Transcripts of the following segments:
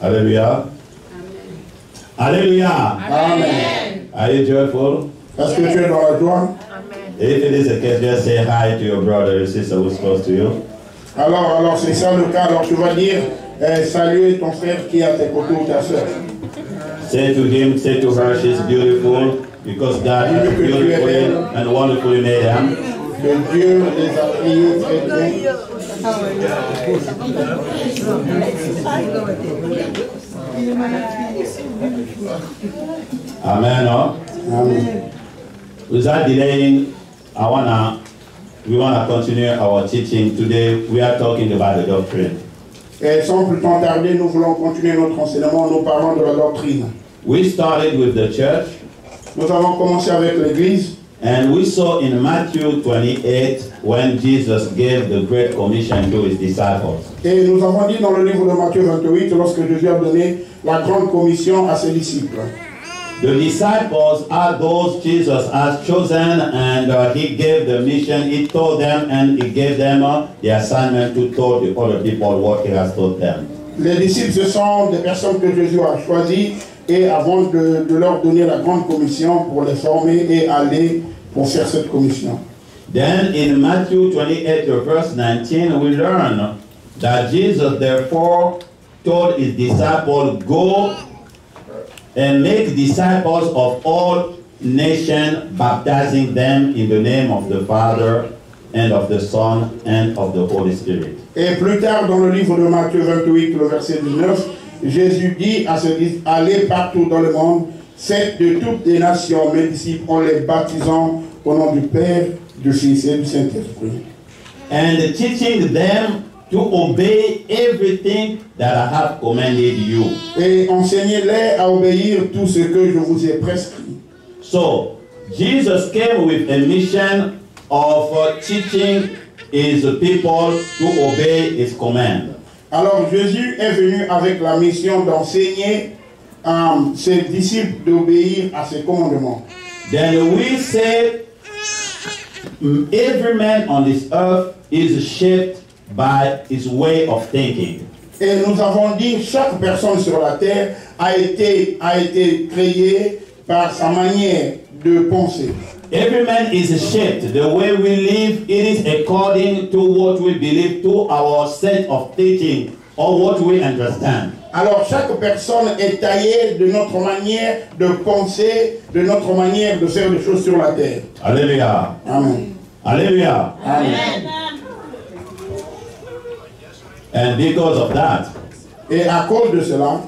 Alléluia. Alléluia. Amen. Are you joyful? Est-ce que tu es dans la joie? If it is the case, just say hi to your brother or sister who's close to you. Alors c'est ça le cas. Alors tu vas dire salut ton frère qui est à tes côtés ou ta soeur. Say to him, say to her, she's beautiful because God has beautifully and wonderfully made them. Que Dieu les a créés très bien. Amen. Oh? Amen. Without delaying, we wanna continue our teaching today. We are talking about the doctrine. Et sans plus temps tarder, nous voulons continuer notre enseignement. Nous parlons de la doctrine. We started with the church. Nous avons commencé avec l'Église. And we saw in Matthew 28 when Jesus gave the Great Commission to his disciples. Et nous avons dit dans le livre de Matthieu 28, lorsque Jésus a donné la grande commission à ses disciples. The disciples are those Jesus has chosen, and he gave the mission. He told them, and he gave them the assignment to tell the other people what he has told them. Les disciples, ce sont des personnes que Jésus a choisies, et avant de leur donner la grande commission pour les former et aller pour faire cette commission. Then in Matthew 28 verse 19, we learn that Jesus therefore told his disciples, go and make disciples of all nations, baptizing them in the name of the Father and of the Son and of the Holy Spirit. Et plus tard dans le livre de Matthieu 28, le verset 19, Jésus dit à ses disciples, allez partout dans le monde, faites de toutes les nations mes disciples en les baptisant au nom du Père, du Fils et du Saint-Esprit. And teaching them to obey everything that I have commanded you. Et enseignez-les à obéir tout ce que je vous ai prescrit. So, Jesus came with a mission of teaching his people to obey his command. Alors Jésus est venu avec la mission d'enseigner ses disciples d'obéir à ses commandements. Then we say every man on this earth is shaped by his way of thinking. Et nous avons dit chaque personne sur la terre a été créée par sa manière de penser. Every man is shaped. The way we live, it is according to what we believe, to our set of teaching, or what we understand. Alors chaque personne est taillée de notre manière de penser, de notre manière de faire les choses sur la terre. Alléluia. Amen. Alléluia. Amen. And because of that, Et à cause de cela,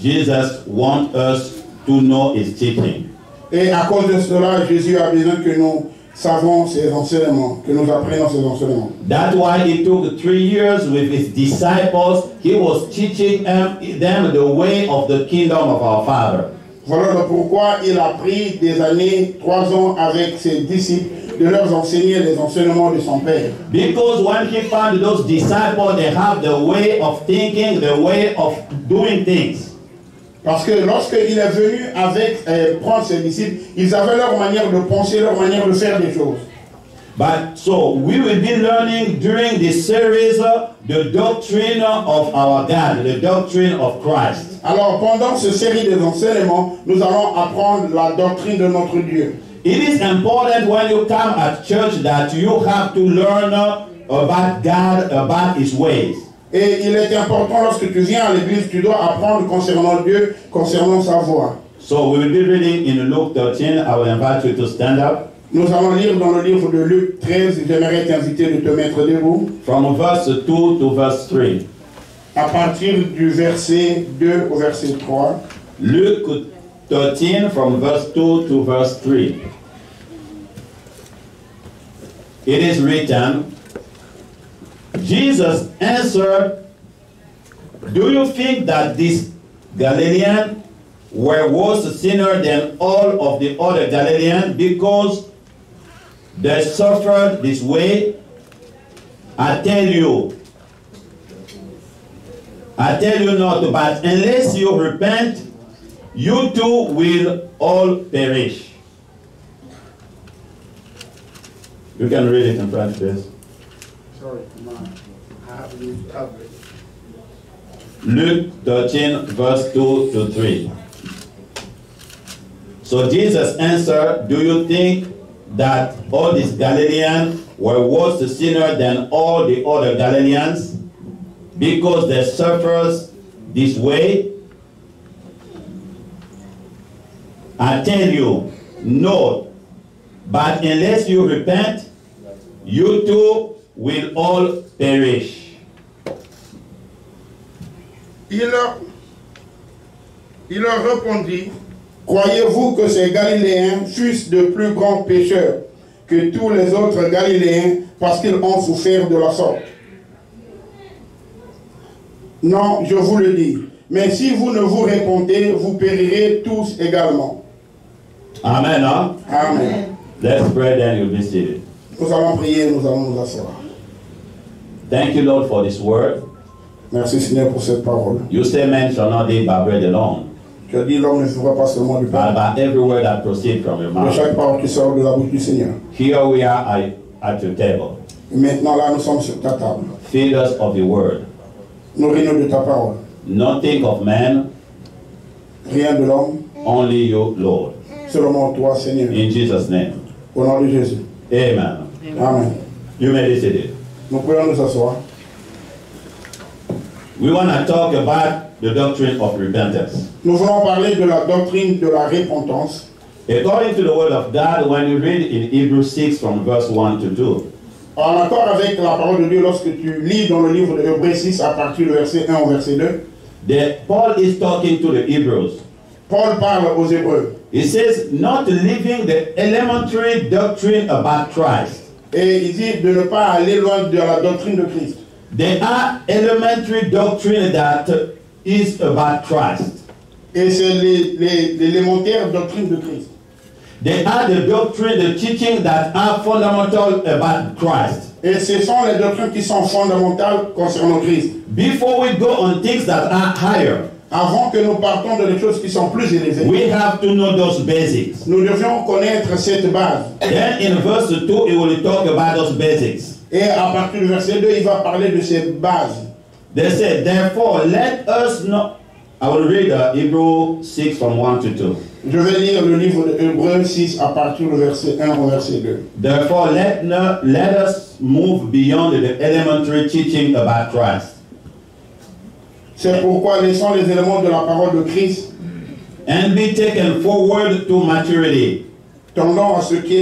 Jesus wants us to know his teaching. et à cause de cela, Jésus a besoin que nous savons ses enseignements, que nous apprenons ses enseignements. That's why it took 3 years with his disciples. He was teaching them the way of the kingdom of our Father. Voilà pourquoi il a pris des années, 3 ans avec ses disciples, de leur enseigner les enseignements de son Père. Because when he found those disciples, they have the way of thinking, the way of doing things. Parce que lorsqu'il est venu avec prendre ses disciples, ils avaient leur manière de penser, leur manière de faire des choses. But so we will be learning during this series the doctrine of our God, the doctrine of Christ. Alors pendant cette série des enseignements, nous allons apprendre la doctrine de notre Dieu. It is important when you come at church that you have to learn about God, about his ways. Et il est important lorsque tu viens à l'église, tu dois apprendre concernant Dieu, concernant sa voix. So we will be reading in Luke 13. I will invite you to stand up. Nous allons lire dans le livre de Luc 13, j'aimerais t'inviter de te mettre debout. From verse 2 to verse 3. À partir du verset 2 au verset 3. Luke 13 from verse 2 to verse 3. It is written, Jesus answered, do you think that these Galileans were worse sinners than all of the other Galileans because they suffered this way? I tell you not, but unless you repent, you too will all perish. You can read it in French, please. Sorry, I have to cover it. Luke 13, verse 2 to 3. So Jesus answered, do you think that all these Galileans were worse sinners than all the other Galileans because they suffered this way? I tell you, no. But unless you repent, you too will all perish. Il leur répondit, croyez-vous que ces Galiléens fussent de plus grands pécheurs que tous les autres Galiléens parce qu'ils ont souffert de la sorte? Non, je vous le dis. Mais si vous ne vous repentez, vous périrez tous également. Amen. Huh? Amen. Let's pray, then you'll be seated. Nous allons prier, nous allons nous asseoir. Thank you, Lord, for this word. Merci Seigneur pour cette parole. You say man shall not live by bread alone, Tu as dit l'homme ne vivra pas seulement du but pain, by every word that proceeds from your de mouth. chaque parole qui sort de la bouche du Seigneur. Here we are at your table. Et maintenant là, nous sommes sur ta table. Feed us of your word. Nourris-nous de ta parole. Nothing of man, Rien de l'homme, only you, Lord. seulement toi Seigneur. In Jesus' name. Au nom de Jésus. Amen. Amen. You may be seated. Nous pouvons nous asseoir. We want to talk about the doctrine of repentance. Nous voulons parler de la doctrine de la repentance. According to the word of God, when you read in Hebrews 6 from verse 1 to 2, En accord avec la parole de Dieu, lorsque tu lis dans le livre de Hébreux 6 à partir du verset 1 au verset 2, Paul is talking to the Hebrews. Paul parle aux Hébreux. He says, not living the elementary doctrine about Christ. Et il dit de ne pas aller loin de la doctrine de Christ. There are elementary doctrine that is about Christ. Et c'est l'élémentaire doctrine de Christ. There are the doctrine, the teaching that are fundamental about Christ. Et ce sont les doctrines qui sont fondamentales concernant Christ. Before we go on things that are higher, Avant que nous partons de des choses qui sont plus élevées, we have to know those basics. nous devions connaître cette base. Then in verse 2, it will talk about those basics. Et à partir du verset 2, il va parler de ces bases. They said, therefore, let us know. I will read Hebrews 6 from 1 to 2. Je vais lire le livre de Hébreux 6 à partir du verset 1 au verset 2. Therefore, let us move beyond the elementary teaching about Christ. C'est pourquoi laissons les éléments de la parole de Christ, And be taken forward to maturity, tendant à ce qui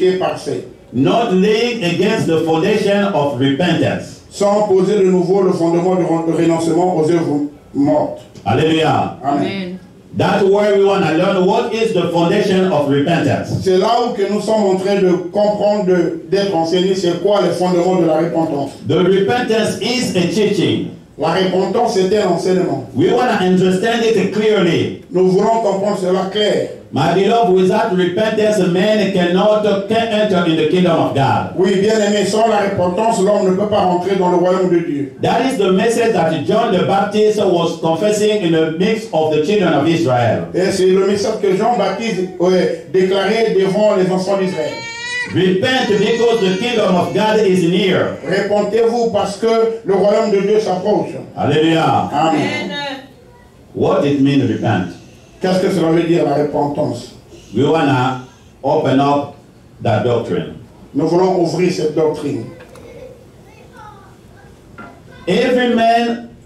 est parfait, not laying against the foundation of repentance. sans poser de nouveau le fondement du renoncement aux œuvres mortes. Hallelujah. Amen. That's where we want to learn what is the foundation of repentance. C'est là où que nous sommes en train de comprendre, d'être enseignés, c'est quoi les fondements de la repentance. The repentance is a teaching. La repentance, c'est un enseignement. We want to understand it clearly. Nous voulons comprendre cela clair. My beloved, without repentance, man cannot enter in the kingdom of God. Oui, bien aimé, sans la repentance, l'homme ne peut pas rentrer dans le royaume de Dieu. That is the message that John the Baptist was confessing in the midst of the children of Israel. Et c'est le message que Jean-Baptiste déclarait devant les enfants d'Israël. Repent because the kingdom of God is near. Repentez-vous parce que le royaume de Dieu s'approche. Hallelujah. Amen. What it means repent? Qu'est-ce que cela veut dire la repentance? We want to open up that doctrine. Nous voulons ouvrir cette doctrine. Every man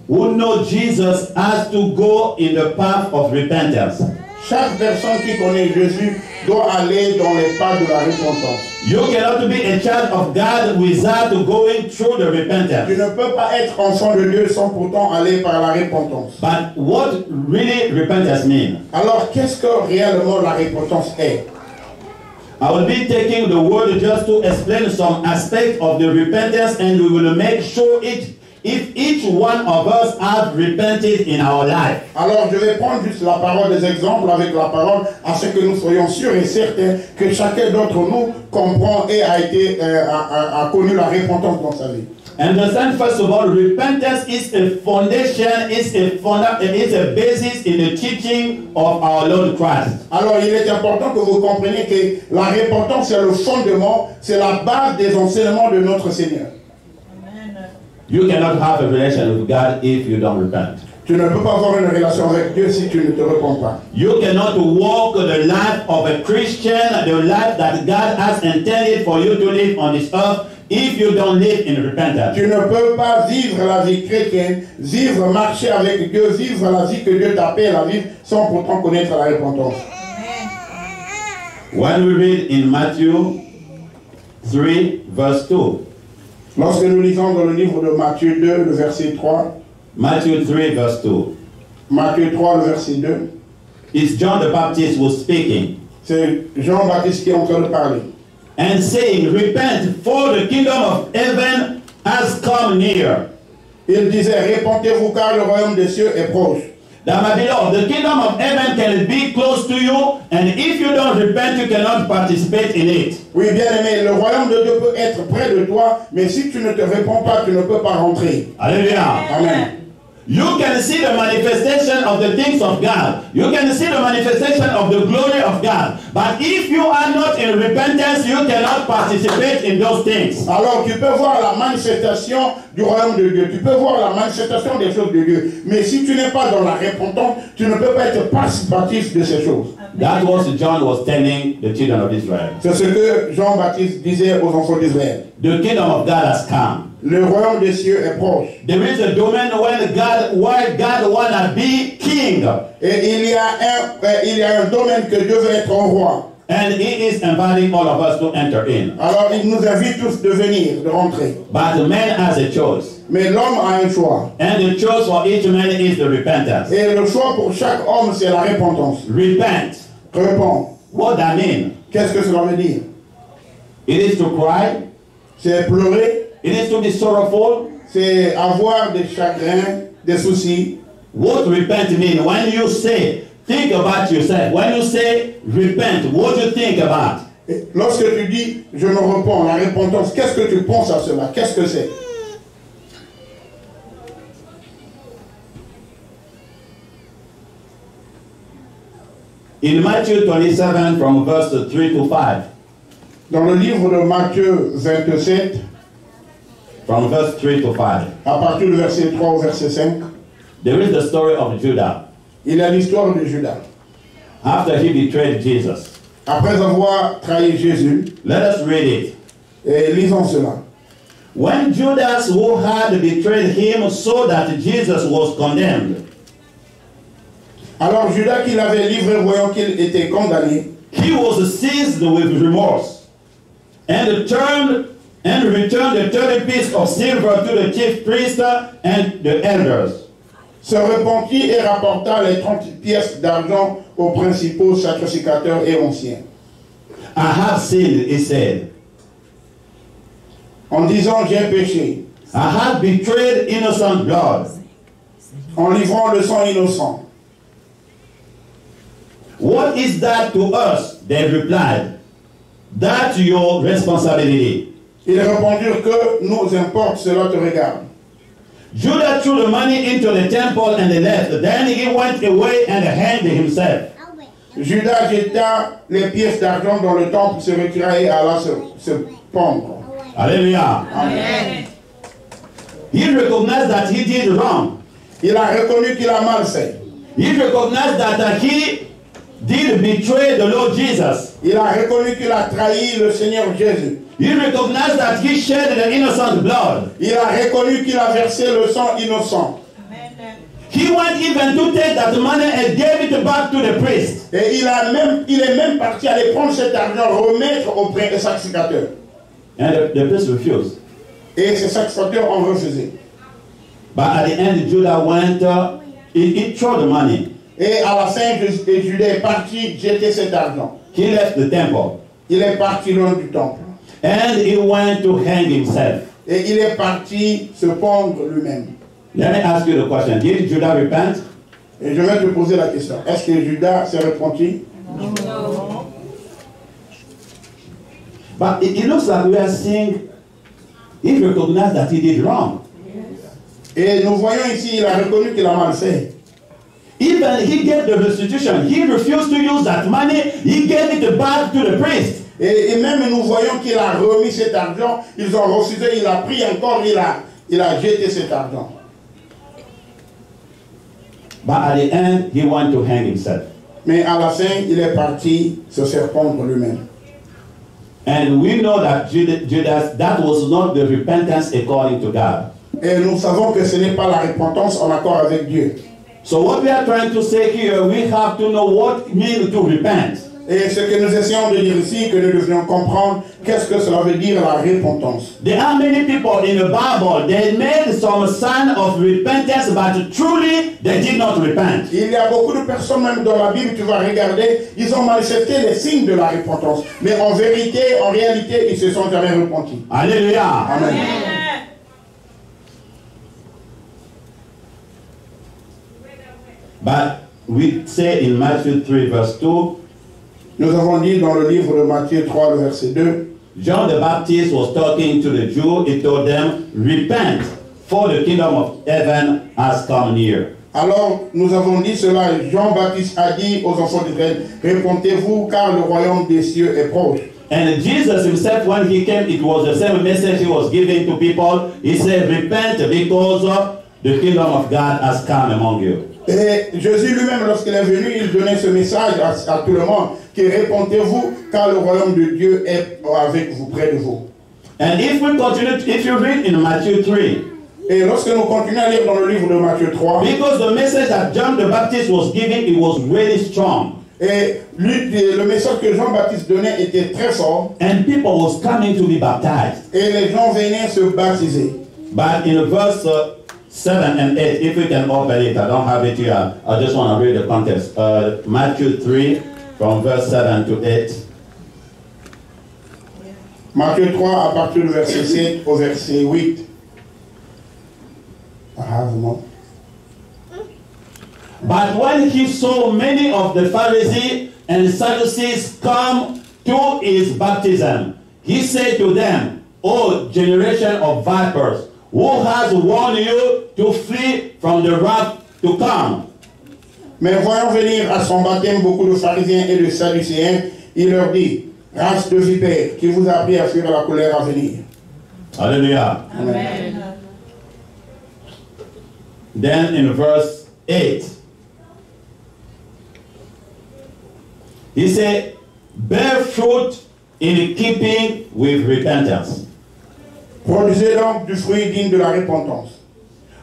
who knows Jesus has to go in the path of repentance. Chaque personne qui connaît Jésus doit aller dans les pas de la repentance. You cannot be a child of God without going through the Tu repentance. ne peux pas être enfant de Dieu sans pourtant aller par la repentance. But what really repentance means? Alors, qu'est-ce que réellement la repentance est? I will be taking the word just to explain some aspect of the repentance, and we will make sure if each one of us have repented in our life. Alors, je vais prendre juste la parole des exemples avec la parole, à ce que nous soyons sûrs et certains que chacun d'entre nous comprend et a connu la repentance dans sa vie. Understand, first of all, repentance is a foundation, is a basis in the teaching of our Lord Christ. Alors, il est important que vous compreniez que la repentance, c'est le fondement, c'est la base des enseignements de notre Seigneur. You cannot have a relation with God if you don't repent. Tu ne peux pas avoir une relation avec Dieu si tu ne te repens pas. You cannot walk the life of a Christian, the life that God has intended for you to live on this earth, if you don't live in repentance. Tu ne peux pas vivre la vie chrétienne, vivre, marcher avec Dieu, vivre la vie que Dieu t'appelle à vivre sans pourtant connaître la repentance. When we read in Matthew 3, verse 2. Lorsque nous lisons dans le livre de Matthieu 2, le verset 3, Matthew 3, verse 2. Matthieu 3, le verset 2, It's John the Baptist who's speaking. c'est Jean-Baptiste qui est en train de parler. And saying, repent, for the kingdom of heaven has come near. Il disait, répentez-vous car le royaume des cieux est proche. That my beloved, the kingdom of heaven can be close to you, and if you don't repent, you cannot participate in it. Oui, bien aimé, le royaume de Dieu peut être près de toi, mais si tu ne te réponds pas, tu ne peux pas rentrer. Hallelujah. Amen. You can see the manifestation of the things of God. You can see the manifestation of the glory of God. But if you are not in repentance, you cannot participate in those things. Alors tu peux voir la manifestation du royaume de Dieu. Tu peux voir la manifestation des choses de Dieu. Mais si tu n'es pas dans la repentance, tu ne peux pas être participatif de ces choses. That was John was telling the children of Israel. C'est ce que Jean-Baptiste disait aux enfants d'Israël. The kingdom of God has come. Le royaume des cieux est proche. There is a domain where God wanna be king. Et il y a un domaine que Dieu veut être un roi. And he is inviting all of us to enter in. Alors il nous invite tous de venir, de rentrer. But man has a choice. Mais l'homme a un choix. And the choice for each man is the repentance. Et le choix pour chaque homme, c'est la repentance. Repent. Repent. What that mean? Qu'est-ce que cela veut dire? It is to cry. C'est pleurer. It is to be sorrowful. C'est avoir des chagrins, des soucis. What repent mean? When you say, think about yourself. When you say repent, what do you think about? Et lorsque tu dis je me repens, la repentance, qu'est-ce que tu penses à cela? Qu'est-ce que c'est? In Matthew 27 from verse 3 to 5. Dans le livre de Matthieu 27, From verse 3 to 5. à partir du verset 3 au verset 5, There is the story of Judah. il y a l'histoire de Judas. After he betrayed Jesus. Après avoir trahi Jésus, Let us read it. et lisons cela. When Judas, who had betrayed him, saw that Jesus was condemned, Alors Judas qui l'avait livré, voyant qu'il était condamné, he was seized with remorse and returned the 30 pieces of silver to the chief priest and the elders. se repentit et rapporta les 30 pièces d'argent aux principaux sacrificateurs et anciens. I have sinned, he said. En disant, j'ai péché, I have betrayed innocent blood. en livrant le sang innocent. What is that to us? They replied. That's your responsibility. Ils répondirent que nous importe, cela te regarde. Judah threw the money into the temple and left. Then he went away and hanged himself. Judas jeta les pièces d'argent dans le temple, se retira et alla se pendre. Hallelujah. Amen. He recognized that he did wrong. Il a reconnu qu'il a mal fait. He recognized that he did betray the Lord Jesus. Il a reconnu qu'il a trahi le Seigneur Jésus. He recognized that he shed the innocent blood. Il a reconnu qu'il a versé le sang innocent. He went even to take that money and gave it back to the priest. Et il est même parti aller prendre cet argent, remettre au sacrificateur. And the priest refused. Et ces sacrificateurs ont refusé. But at the end, Judah went, he threw the money. Et à la fin, Judas est parti jeter cet argent. He left the temple. Il est parti loin du temple. And he went to hang himself. Et il est parti se pendre lui-même. Let me ask you the question. Did Judah repent? Et je vais te poser la question. Est-ce que Judas s'est repenti? Non. But it looks like we are seeing, he recognized that he did wrong. Et nous voyons ici, il a reconnu qu'il a mal fait. Even he gave the restitution. He refused to use that money. He gave it back to the priest. Et même nous voyons qu'il a remis cet argent. Ils ont refusé, il a pris encore, il a jeté cet argent. But at the end, he went to hang himself. Mais à la fin, il est parti se faire pendre lui-même. And we know that Judas, that was not the repentance according to God. Et nous savons que ce n'est pas la repentance en accord avec Dieu. So what we are trying to say here, we have to know what it means to repent. Et ce que nous essayons de dire ici, que nous devrions comprendre, qu'est-ce que cela veut dire la repentance. There are many people in the Bible, they made some sign of repentance, but truly they did not repent. Il y a beaucoup de personnes, même dans la Bible, tu vas regarder, ils ont manifesté les signes de la repentance. Mais en vérité, en réalité, ils ne se sont jamais repentis. Alléluia. Amen. But we say in Matthew 3 verse 2, Nous avons dit dans le livre de Matthieu 3, le verset 2, John the Baptist was talking to the Jews. He told them, repent, for the kingdom of heaven has come near. alors nous avons dit cela, Jean-Baptiste a dit aux enfants d'Israël, répentez-vous car le royaume des cieux est proche. And Jesus himself, when he came, it was the same message he was giving to people. He said, repent because the kingdom of God has come among you. Et Jésus lui-même, lorsqu'il est venu, il donnait ce message à tout le monde, que répentez-vous car le royaume de Dieu est avec vous, près de vous. And if we continue, if you read in Matthew 3, Et lorsque nous continuons à lire dans le livre de Matthieu 3, because the message that John the Baptist was giving, it was really strong. et le message que Jean-Baptiste donnait était très fort, And people was coming to be baptized. et les gens venaient se baptiser. But in verse 7 and 8, if we can open it, I don't have it here. I just want to read the context. Matthew 3, from verse 7 to 8. Matthieu 3, à partir du verset 7 au verset 8. But when he saw many of the Pharisees and Sadducees come to his baptism, he said to them, O generation of vipers, who has warned you to flee from the wrath to come? Mais voyant venir à son baptême beaucoup de pharisiens et de sadducéens, il leur dit, race de vipères, qui vous a appris à fuir la colère à venir. Hallelujah. Amen. Then in verse 8, he said, bear fruit in keeping with repentance. Produisez donc du fruit digne de la repentance.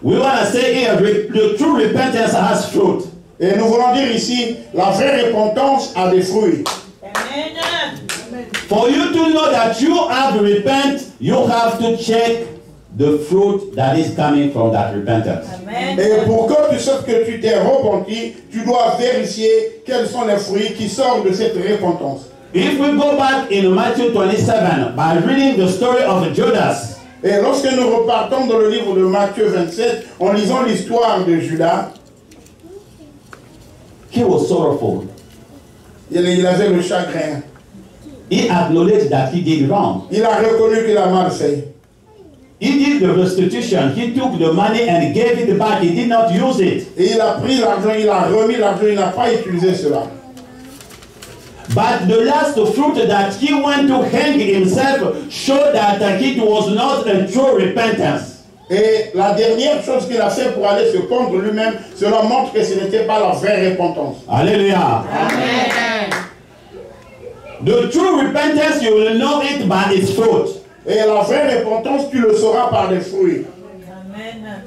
We want to say here, the true repentance has fruit. Et nous voulons dire ici, la vraie repentance a des fruits. Amen. For you to know that you have repent, you have to check the fruit that is coming from that repentance. Amen. Et pour que tu saches que tu t'es repenti, tu dois vérifier quels sont les fruits qui sortent de cette repentance. If we go back in Matthew 27 by reading the story of Judas, Et lorsque nous repartons dans le livre de Matthieu 27, en lisant l'histoire de Judas, he was sorrowful. il avait le chagrin. He acknowledged that he did wrong. Il a reconnu qu'il a mal fait. He did the restitution. He took the money and gave it back. He did not use it. Et il a pris l'argent, il a remis l'argent, il n'a pas utilisé cela. But the last fruit that he went to hang himself showed that it was not a true repentance. Et la dernière chose qu'il a fait pour aller se pendre lui-même, cela montre que ce n'était pas la vraie repentance. Hallelujah. Amen. The true repentance, you will know it by its fruit. Et la vraie repentance, tu le sauras par des fruits. Amen.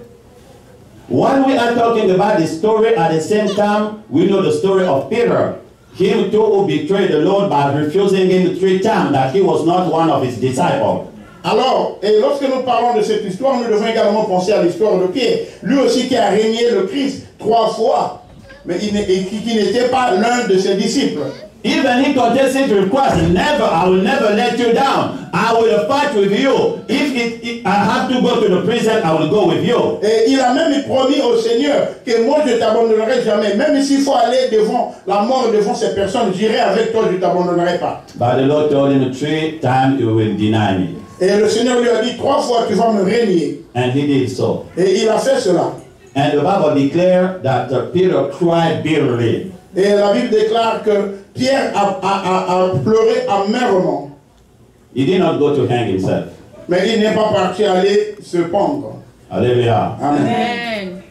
When we are talking about the story, at the same time, we know the story of Peter. Him too who betrayed the Lord by refusing him 3 times, that he was not one of his disciples. Alors, et lorsque nous parlons de cette histoire, nous devons également penser à l'histoire de Pierre. Lui aussi qui a régné le Christ 3 fois, mais qui n'était pas l'un de ses disciples. Even he contested request, I will never let you down. I will fight with you. If I have to go to the prison, I will go with you. Et il a même promis au Seigneur que moi je t'abandonnerai jamais. Même s'il faut aller devant la mort, devant ces personnes, j'irai avec toi, je ne t'abandonnerai pas. But the Lord told him 3 times you will deny me. Et le Seigneur lui a dit 3 fois tu vas me régner. And he did so. Et il a fait cela. And the Bible declared that Peter cried bitterly. Et la Bible déclare que Pierre a pleuré amèrement. He did not go to hang himself. Mais il n'est pas parti aller se pendre. Hallelujah. Amen.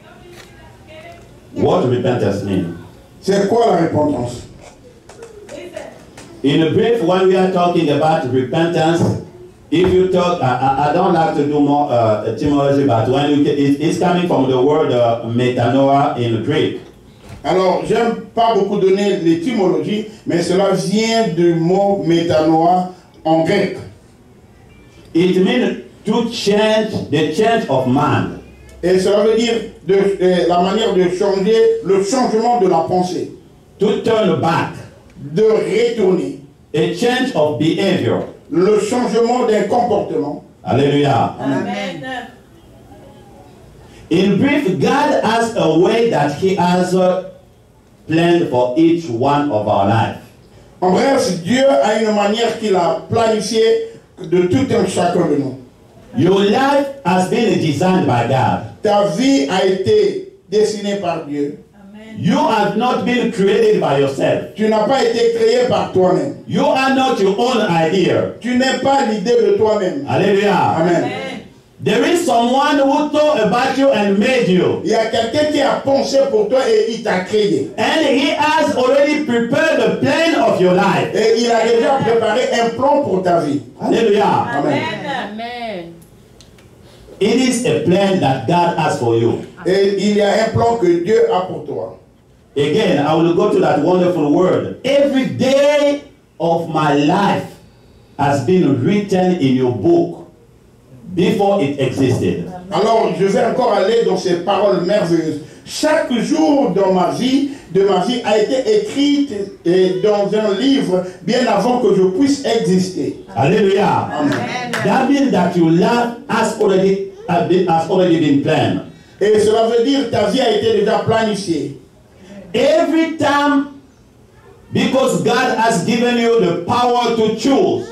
What repentance means? C'est quoi la repentance? In brief, when we are talking about repentance, if you talk, I don't like to do more etymology, but when it's coming from the word metanoia in Greek. Alors, j'aime pas beaucoup donner l'étymologie, mais cela vient du mot métanoia en grec. It means to change, the change of man. Et cela veut dire la manière de changer, le changement de la pensée. To turn back. De retourner. A change of behavior. Le changement d'un comportement. Hallelujah. Amen. In brief, God has a way that He has planned for each one of our lives. En bref, Dieu a une manière qu'il a planifiée de tout un chacun de nous. Your life has been designed by God. Ta vie a été dessinée par Dieu. Amen. You have not been created by yourself. Tu n'as pas été créé par toi-même. You are not your own idea. Tu n'es pas l'idée de toi-même. Hallelujah. Amen. Amen. There is someone who thought about you and made you. Il y a quelqu'un qui a pensé pour toi et il t'a créé. And He has already prepared the plan of your life. Et il a déjà préparé un plan pour ta vie. Hallelujah. Amen. Amen. It is a plan that God has for you. Et il y a un plan que Dieu a pour toi. Again, I will go to that wonderful word. Every day of my life has been written in your book before it existed. Alors, je vais encore aller dans ces paroles merveilleuses. Chaque jour de ma vie a été écrite dans un livre bien avant que je puisse exister. Hallelujah. Amen. That means that your life has already been planned. Et cela veut dire que ta vie a été déjà planifiée. Every time, because God has given you the power to choose.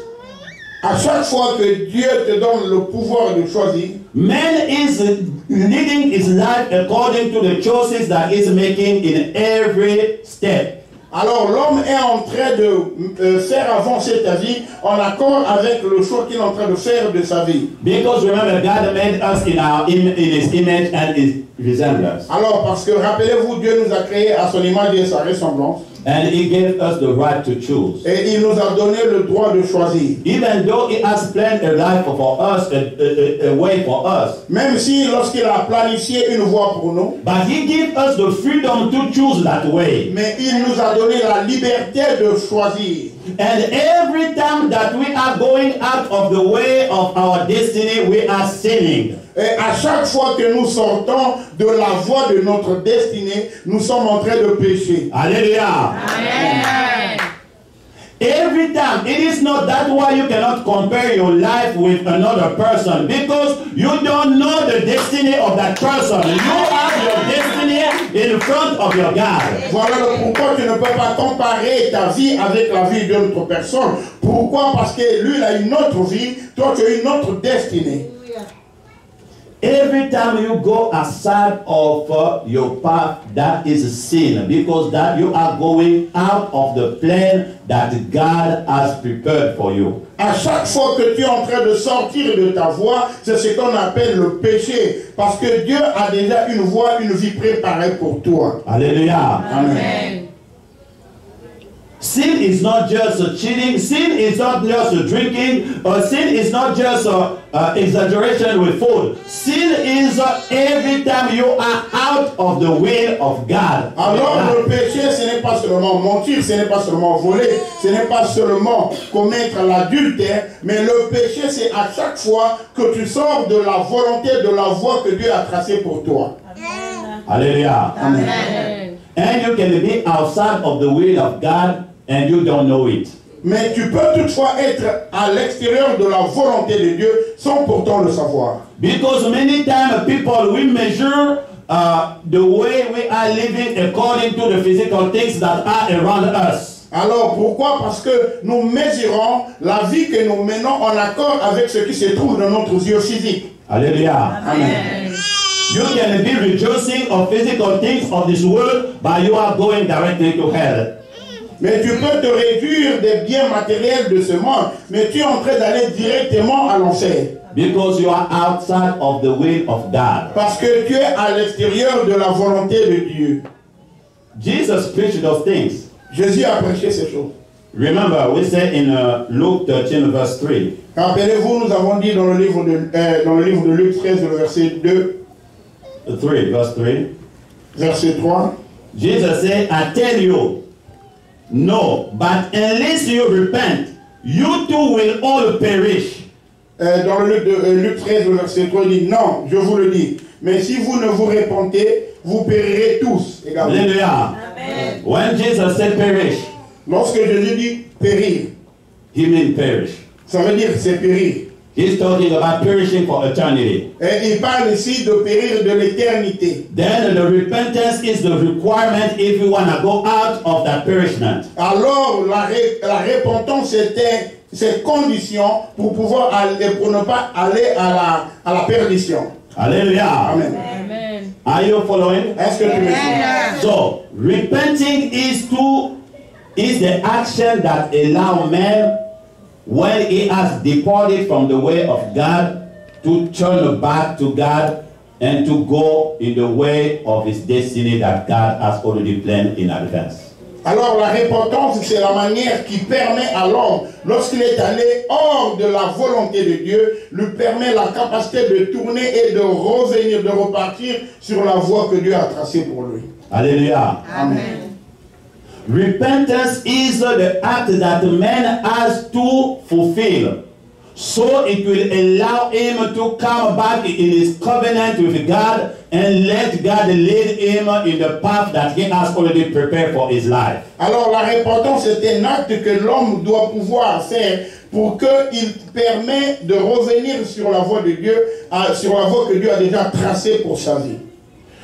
À chaque fois que Dieu te donne le pouvoir de choisir, Man is leading his life according to the choices that he's making in every step. alors l'homme est en train de faire avancer ta vie en accord avec le choix qu'il est en train de faire de sa vie. Because remember, God made us in His image and His resemblance. Alors, parce que rappelez-vous, Dieu nous a créés à son image et sa ressemblance. And He gave us the right to choose. Et il nous a donné le droit de choisir. Even though He has planned a life for us, a way for us. Même si lorsqu'il a planifié une voie pour nous, But He gave us the freedom to choose that way. mais il nous a donné la liberté de choisir. And every time that we are going out of the way of our destiny, we are sinning. Et à chaque fois que nous sortons de la voie de notre destinée, nous sommes en train de pécher. Hallelujah. Amen. Every time. It is not that why you cannot compare your life with another person, because you don't know the destiny of that person. You have your destiny in front of your God. Voilà le pourquoi tu ne peux pas comparer ta vie avec la vie d'une autre personne. Pourquoi? Parce que lui, il a une autre vie, toi, tu as une autre destinée. Every time you go aside of your path, that is sin, because that you are going out of the plan that God has prepared for you. À chaque fois que tu es en train de sortir de ta voie, c'est ce qu'on appelle le péché. Parce que Dieu a déjà une voie, une vie préparée pour toi. Hallelujah. Amen. Sin is not just cheating. Sin is not just drinking. Sin is not just exaggeration with food. Sin is every time you are out of the will of God. Alors le péché, ce n'est pas seulement mentir, ce n'est pas seulement voler, ce n'est pas seulement commettre l'adultère, mais le péché, c'est à chaque fois que tu sors de la volonté, de la voie que Dieu a tracée pour toi. Amen. Hallelujah. Amen. And you can be outside of the will of God and you don't know it. Mais tu peux toutefois être à l'extérieur de la volonté de Dieu sans pourtant le savoir. Because many times people, we measure the way we are living according to the physical things that are around us. Alors pourquoi? Parce que nous mesurons la vie que nous menons en accord avec ce qui se trouve dans notre yeux physique. Hallelujah. Amen. You can be rejoicing of physical things of this world, but you are going directly to hell. Mais tu peux te réduire des biens matériels de ce monde, mais tu es en train d'aller directement à l'enfer. Because you are outside of the will of God. Parce que tu es à l'extérieur de la volonté de Dieu. Jesus preached those things. Jésus a prêché ces choses. Remember, we said in Luke 13, verse 3. Rappelez-vous, nous avons dit dans le livre de Luc 13, le verset 2, 3, verse 3. verset 3. Jesus said, I tell you, no, but unless you repent, you too will all perish. Dans le Luc 13, le verset 3, il dit, non, je vous le dis, mais si vous ne vous repentez, vous périrez tous également. Hallelujah. Amen. When Jesus said perish, Lorsque Jésus dit périr, he meant perish. ça veut dire c'est périr. He's talking about perishing for eternity. Et il parle ici de périr de l'éternité. Then the repentance is the requirement if you want to go out of that perishment. Alors la repentance c'était cette condition pour pouvoir aller, pour ne pas aller à la perdition. Hallelujah. Amen. Amen. Are you following? Est-ce que tu me suis? So, repenting is the action that allows man, when he has departed from the way of God, to turn back to God and to go in the way of his destiny that God has already planned in advance. Alors la repentance, c'est la manière qui permet à l'homme, lorsqu'il est allé hors de la volonté de Dieu, lui permet la capacité de tourner et de revenir, de repartir sur la voie que Dieu a tracée pour lui. Hallelujah. Amen. Repentance is the act that man has to fulfill, so it will allow him to come back in his covenant with God and let God lead him in the path that he has already prepared for his life. Alors la repentance est un acte que l'homme doit pouvoir faire pour qu'il permet de revenir sur la voie de Dieu, sur la voie que Dieu a déjà tracée pour sa vie.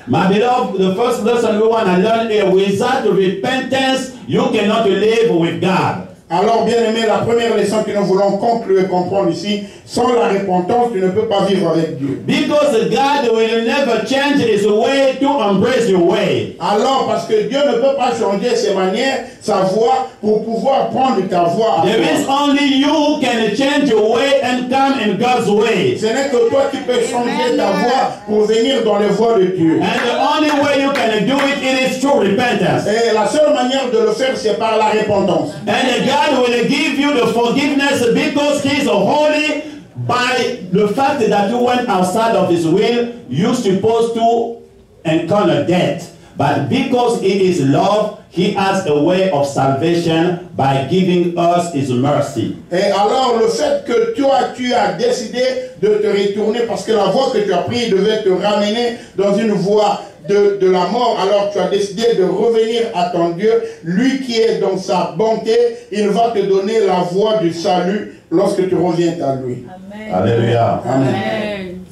My beloved, the first lesson we want to learn is without repentance, you cannot live with God. Alors, bien aimé, la première leçon que nous voulons conclure et comprendre ici, sans la repentance, tu ne peux pas vivre avec Dieu. Because God will never change his way to embrace your way. Alors, parce que Dieu ne peut pas changer ses manières, sa voie, pour pouvoir prendre ta voie à There is toi. only you who can change your way and come in God's way. Ce n'est que toi qui peux changer ta voie pour venir dans les voies de Dieu. And the only way you can do it, it is through repentance. Et la seule manière de le faire, c'est par la repentance. And God will give you the forgiveness because He is holy. By the fact that you went outside of His will, you're supposed to encounter death. But because He is love, He has a way of salvation by giving us His mercy. Et alors, le fait que toi, tu as décidé de te retourner parce que la voie que tu as prise devait te ramener dans une voie de la mort, alors tu as décidé de revenir à ton Dieu. Lui qui est dans sa bonté, il va te donner la voie du salut lorsque tu reviens à lui. Amen. Hallelujah. Amen. Amen.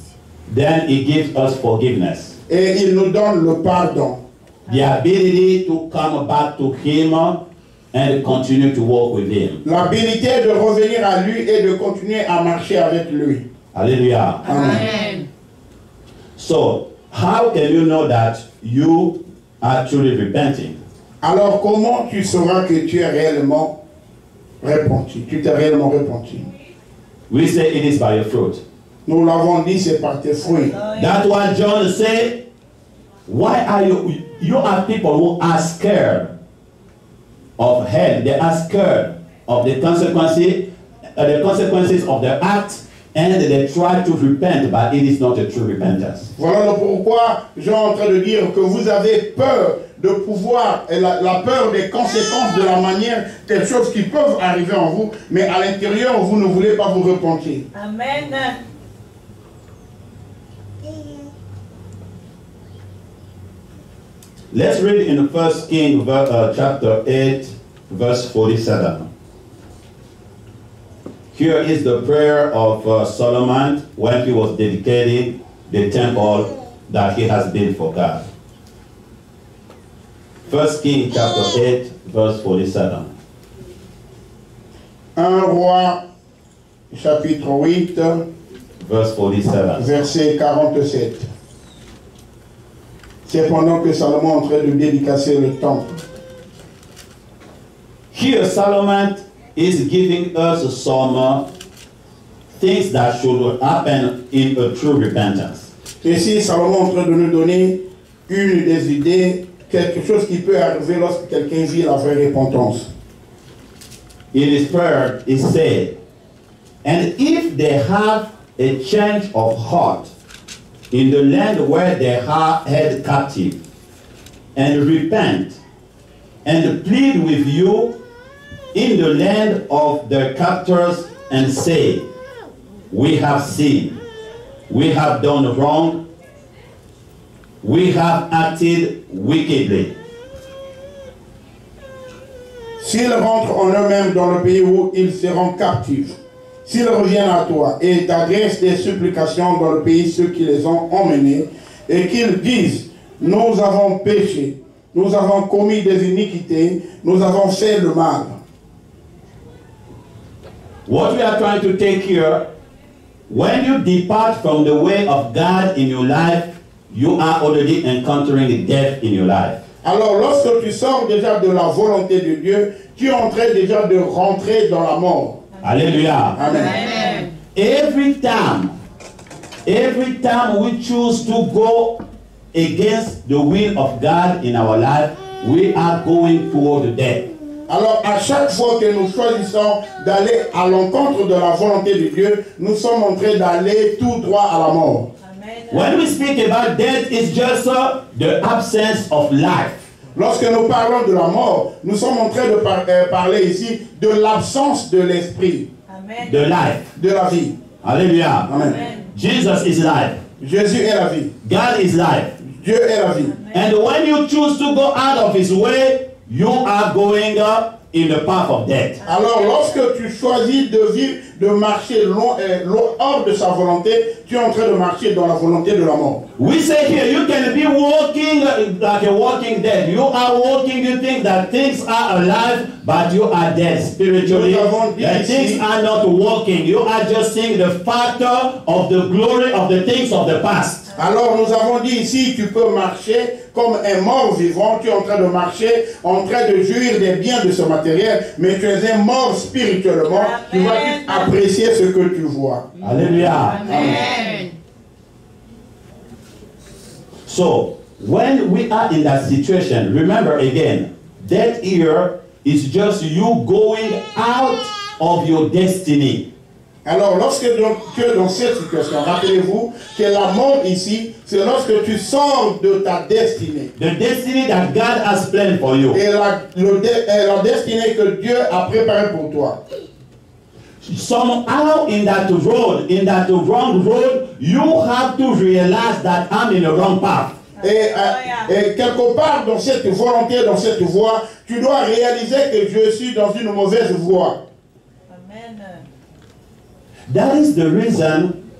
Then He gives us forgiveness. Et il nous donne le pardon. The ability to come back to Him and continue to walk with Him. L'habilité de revenir à lui et de continuer à marcher avec lui. Hallelujah. Amen. So, how can you know that you are truly repenting? Alors comment tu sauras que tu es réellement repenti? Tu t'es réellement repenti. We say it is by your fruit. Nous l'avons dit, c'est par tes fruits. That's why John said, why are you are people who are scared of hell. They are scared of the consequences of their act, and they try to repent, but it is not a true repentance. Voilà le pourquoi Jean est en train de dire que vous avez peur de pouvoir, et la peur des conséquences de la manière, des choses qui peuvent arriver en vous, mais à l'intérieur, vous ne voulez pas vous repentir. Amen. Let's read in 1 Kings chapter 8, verse 47. Here is the prayer of Solomon when he was dedicating the temple that he has built for God. 1 Kings chapter 8, verse 47. 1 Roi, chapitre 8, Verse 47. verset 47. C'est pendant que Salomon est en train de dédicacer le temple. Here Solomon is giving us some things that should happen in a true repentance. Ici, Salomon est en train de nous donner une des idées, quelque chose qui peut arriver lorsque quelqu'un vit la vraie repentance. In his prayer, he said, and if they have a change of heart in the land where they are held captive, and repent, and plead with you in the land of their captors, and say, we have sinned, we have done wrong, we have acted wickedly. S'ils rentrent en eux-mêmes dans le pays où ils seront captifs, s'ils reviennent à toi et t'adressent des supplications dans le pays ceux qui les ont emmenés, et qu'ils disent, nous avons péché, nous avons commis des iniquités, nous avons fait le mal. What we are trying to take here, when you depart from the way of God in your life, you are already encountering death in your life. Alors, lorsque tu sors déjà de la volonté de Dieu, tu es en train déjà de rentrer dans la mort. Hallelujah. Amen. Amen. Every time we choose to go against the will of God in our life, we are going toward death. Alors, à chaque fois que nous choisissons d'aller à l'encontre de la volonté de Dieu, nous sommes en train d'aller tout droit à la mort. When we speak about death, it's just the absence of life. Lorsque nous parlons de la mort, nous sommes en train de parler ici de l'absence de l'esprit, The life. de la vie. Hallelujah. Amen. Jesus is life. Jésus est la vie. God is life. Dieu est la vie. And when you choose to go out of his way, you are going in the path of death. Alors, lorsque tu choisis de vivre, de marcher hors de sa volonté, tu es en train de marcher dans la volonté de la mort. We say here, you can be walking like a walking dead. You are walking, you think that things are alive, but you are dead spiritually. That things are not walking. You are just seeing the factor of the glory of the things of the past. Alors, nous avons dit ici, tu peux marcher comme un mort vivant. Tu es en train de marcher, en train de jouir des biens de ce matériel, mais tu es un mort spirituellement. Tu vas juste apprécier ce que tu vois. Hallelujah. Amen. So, when we are in that situation, remember again, that here is just you going out of your destiny. Alors, lorsque tu es dans cette situation, rappelez-vous que la mort ici, c'est lorsque tu sors de ta destinée. The destiny that God has planned for you. Et la destinée que Dieu a préparée pour toi. Somehow in that road, in that wrong road, you have to realize that I'm in the wrong path. Et quelque part dans cette volonté, dans cette voie, tu dois réaliser que je suis dans une mauvaise voie. Amen. That is the reason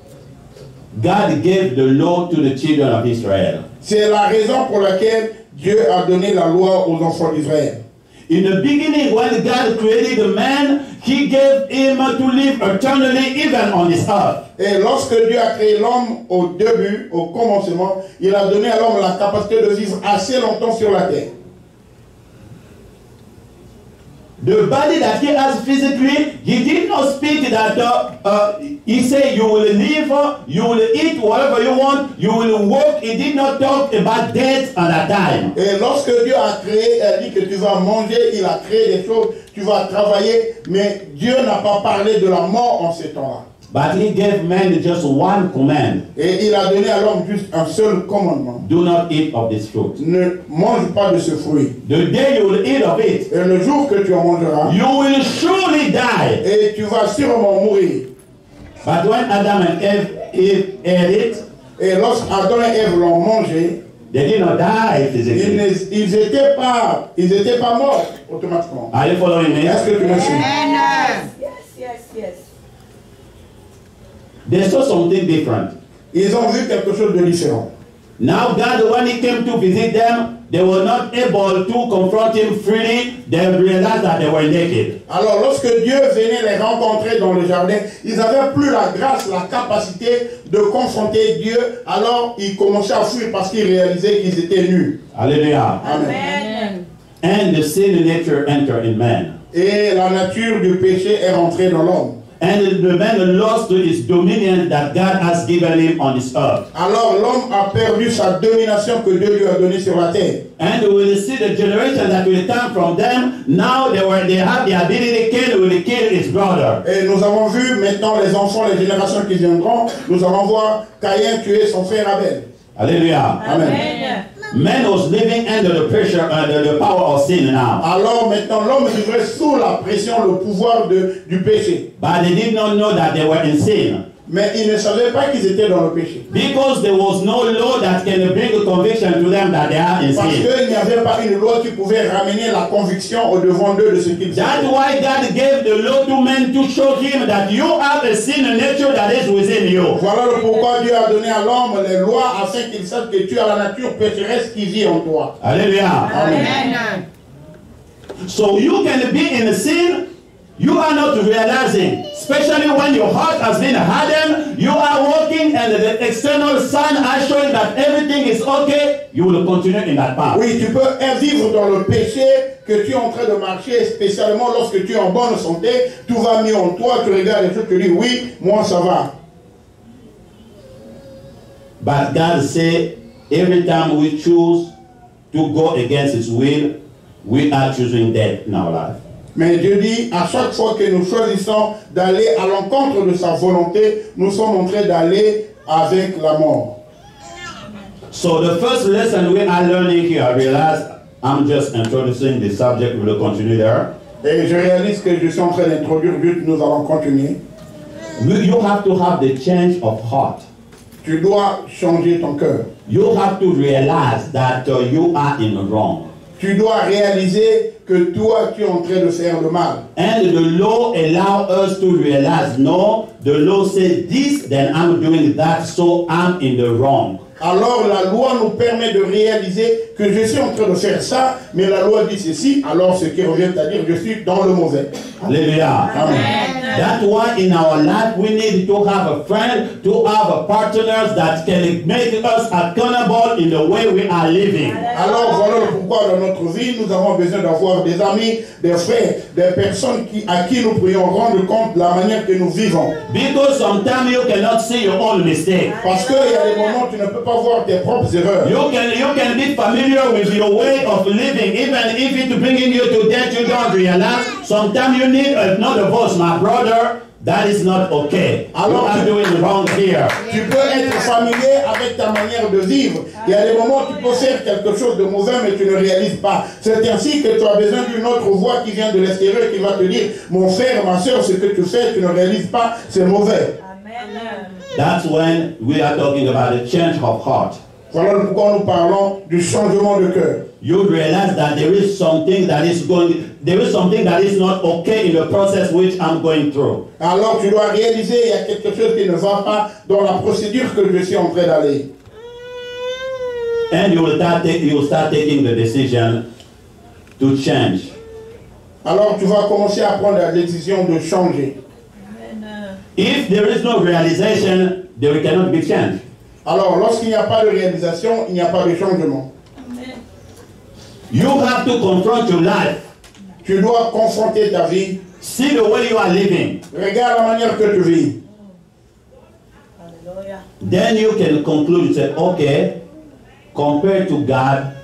God gave the law to the children of Israel. C'est la raison pour laquelle Dieu a donné la loi aux enfants d'Israël. In the beginning, when God created the man, he gave him to live eternally even on this earth. Et lorsque Dieu a créé l'homme au début, au commencement, il a donné à l'homme la capacité de vivre assez longtemps sur la terre. The body that he has physically, he did not speak that he said you will live, you will eat whatever you want, you will work. He did not talk about death at that time. Et lorsque Dieu a créé, il a dit que tu vas manger, il a créé des choses, tu vas travailler, mais Dieu n'a pas parlé de la mort en ces temps-là. But he gave man just one command. Et il a donné à l'homme juste un seul commandement. Do not eat of this fruit. Ne mange pas de ce fruit. The day you will eat of it, Et le jour que tu en mangeras, you will surely die. et tu vas sûrement mourir. But when Adam and Eve ate it, Et lorsque Adam et Ève l'ont mangé, they did not die physically. ils n'étaient pas morts automatiquement. Are you following me? Est-ce que tu me suis? Yes. They saw something different. Ils ont vu quelque chose de différent. Now God, when he came to visit them, they were not able to confront him freely. They realized that they were naked. Alors lorsque Dieu venait les rencontrer dans le jardin, ils n'avaient plus la grâce, la capacité de confronter Dieu. Alors ils commençaient à fuir parce qu'ils réalisaient qu'ils étaient nus. Hallelujah. Amen. And the sin nature entered in man. Et la nature du péché est rentrée dans l'homme. And the man lost his dominion that God has given him on this earth. Alors l'homme a perdu sa domination que Dieu lui a donnée sur la terre. And we will see the generation that will come from them. Now they have the ability, Cain will kill his brother. Et nous avons vu maintenant les enfants, les générations qui viendront, nous allons voir Caïn tuer son frère Abel. Hallelujah. Amen. Man was living under the pressure, under the power of sin now. Alors maintenant l'homme vivrait sous la pression, le pouvoir du péché. But they did not know that they were in sin. Mais ils ne savaient pas qu'ils étaient dans le péché. Because there was no law that can bring a conviction to them that they are in Parce sin. qu'il n'y avait pas une loi qui pouvait ramener la conviction au devant d'eux de ce qu'ils That's faisaient. why God gave the law to men to show him that you have a sin nature that is within you. Voilà le pourquoi Dieu a donné à l'homme les lois afin qu'il sache que tu as la nature pécheresse qui vit en toi. Hallelujah. Amen. So you can be in sin, you are not realizing, especially when your heart has been hardened, you are walking and the external sign are showing that everything is okay, you will continue in that path. Oui, tu peux vivre dans le péché que tu es en train de marcher, spécialement lorsque tu es en bonne santé, tout va mieux en toi, tu regardes les choses, tu dis oui, moi ça va. But God said, every time we choose to go against His will, we are choosing death in our life. Mais Dieu dit, à chaque fois que nous choisissons d'aller à l'encontre de sa volonté, nous sommes en train d'aller avec la mort. So the first lesson we are learning here, I realize I'm just introducing the subject, we will continue there. Et je réalise que je suis en train d'introduire, nous allons continuer. You have to have the change of heart. Tu dois changer ton cœur. You have to realize that you are in the wrong. Tu dois réaliser que toi, tu es en train de faire le mal. And the law allows us to realize, no, the law says this, then I'm doing that, so I'm in the wrong. Alors la loi nous permet de réaliser que je suis en train de faire ça, mais la loi dit ceci, alors ce qui revient à dire je suis dans le mauvais. Hallelujah. Amen. That's why in our life we need to have a friend, to have a partners that can make us accountable in the way we are living. Alors voilà pourquoi dans notre vie nous avons besoin d'avoir des amis, des frères, des personnes à qui nous pourrions rendre compte de la manière que nous vivons. Because sometimes you cannot see your own mistake. Parce qu'il y a des moments où tu ne peux pas voir tes propres erreurs. You can be familiar with your way of living, even if it's bringing you to death, you don't realize. Sometimes you need another voice, my brother. That is not okay. You are doing wrong here. Tu peux être familier avec ta manière de vivre. Il y a des moments où tu peux faire quelque chose de mauvais, mais tu ne réalises pas. C'est ainsi que tu as besoin d'une autre voix qui vient de l'extérieur qui va te dire, mon frère, ma soeur, ce que tu fais, tu ne réalises pas, c'est mauvais. Amen. That's when we are talking about a change of heart. Voilà pourquoi nous parlons du changement de cœur. You realize that there is something that is not okay in the process which I'm going through. Alors tu dois réaliser il y a quelque chose qui ne va pas dans la procédure que je suis en train d'aller. And you will start taking the decision to change. Alors tu vas commencer à prendre la décision de changer. Amen. If there is no realization, there cannot be change. Alors lorsqu'il n'y a pas de réalisation, il n'y a pas de changement. Amen. You have to confront your life. Tu dois confronter ta vie. See the way you are living. Regarde la manière que tu vis. Hallelujah. Then you can conclude, say, okay, compared to God,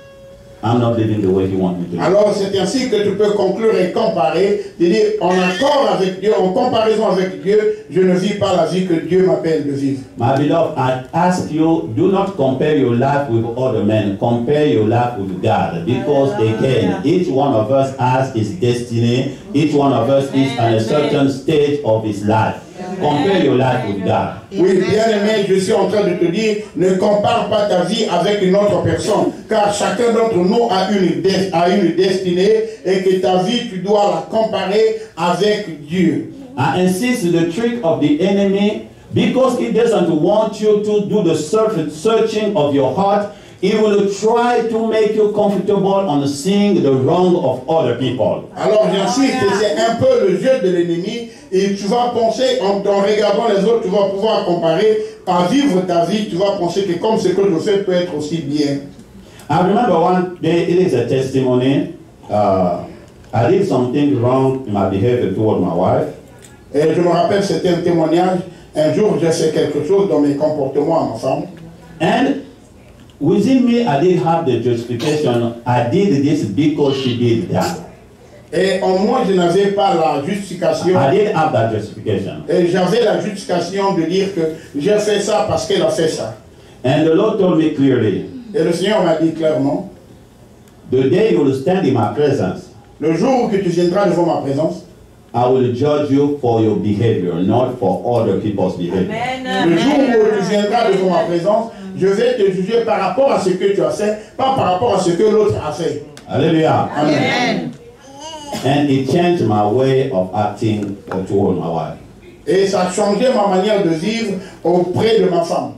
I'm not living the way He wants me to live. Alors c'est ainsi que tu peux conclure et comparer, c'est-à-dire en accord avec Dieu, en comparaison avec Dieu, je ne vis pas la vie que Dieu m'appelle de vivre. My beloved, I ask you, do not compare your life with other men. Compare your life with God. Because again, each one of us has his destiny. Each one of us is at a certain stage of his life. Compare your life with God. Oui, bien-aimé, je suis en train de te dire, ne compare pas ta vie avec une autre personne, car chacun d'entre nous a une destinée et que ta vie, tu dois la comparer avec Dieu. I insist the trick of the enemy, because he doesn't want you to do the searching of your heart. He will try to make you comfortable on seeing the wrong of other people. Alors j'insiste, c'est un peu le jeu de l'ennemi, et tu vas penser, en regardant les autres, tu vas pouvoir comparer, à vivre ta vie, tu vas penser que comme ce que je fais peut être aussi bien. I remember one day, it is a testimony, I did something wrong in my behavior toward my wife. Et je me rappelle, c'était un témoignage. Un jour, j'ai fait quelque chose dans mes comportements à ma femme. And within me, I didn't have the justification. I did this because she did that. Et en moi, je n'avais pas la justification. I didn't have that justification. Et j'avais la justification de dire que j'ai fait ça parce qu'elle a fait ça. And the Lord told me clearly, Et le Seigneur m'a dit clairement, the day you will stand in my presence, le jour où tu viendras devant ma présence, I will judge you for your behavior, not for other people's behavior. le jour où tu viendras devant ma présence, je vais te juger par rapport à ce que tu as fait, pas par rapport à ce que l'autre a fait. Hallelujah. Amen. And it changed my way of acting toward my wife. Et ça a changé ma manière de vivre auprès de ma femme.